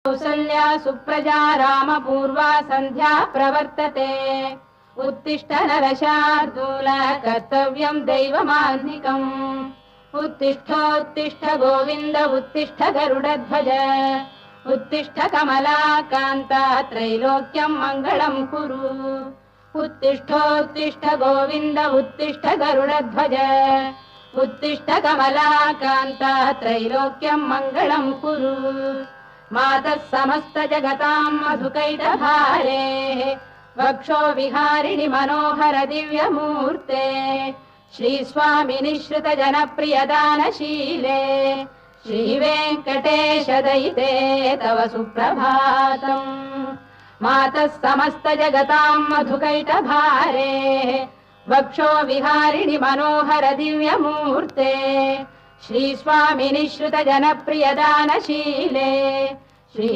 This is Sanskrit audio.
कौसल्या सुप्रजा रामपूर्वा सन्ध्या प्रवर्तते उत्तिष्ठ नरशार्दूल कर्तव्यं दैवमान्निकम् उत्तिष्ठोत्तिष्ठ गोविन्द उत्तिष्ठ गरुडध्वज उत्तिष्ठ कमलाकान्ता त्रैलोक्यं मङ्गलं कुरु उत्तिष्ठोत्तिष्ठ गोविन्द उत्तिष्ठ गरुडध्वज उत्तिष्ठ कमलाकान्ता त्रैलोक्यं मङ्गलं कुरु मातः समस्त जगतां मधुकैटभारे वक्षो विहारिणि मनोहर दिव्यमूर्ते श्रीस्वामिनि श्रुत जनप्रियदानशीले श्रीवेङ्कटेश दयिते तव सुप्रभातम् मातः समस्त जगतां मधुकैटभारे वक्षो विहारिणि मनोहर दिव्यमूर्ते श्रीस्वामिनि श्रुत जनप्रियदानशीले श्री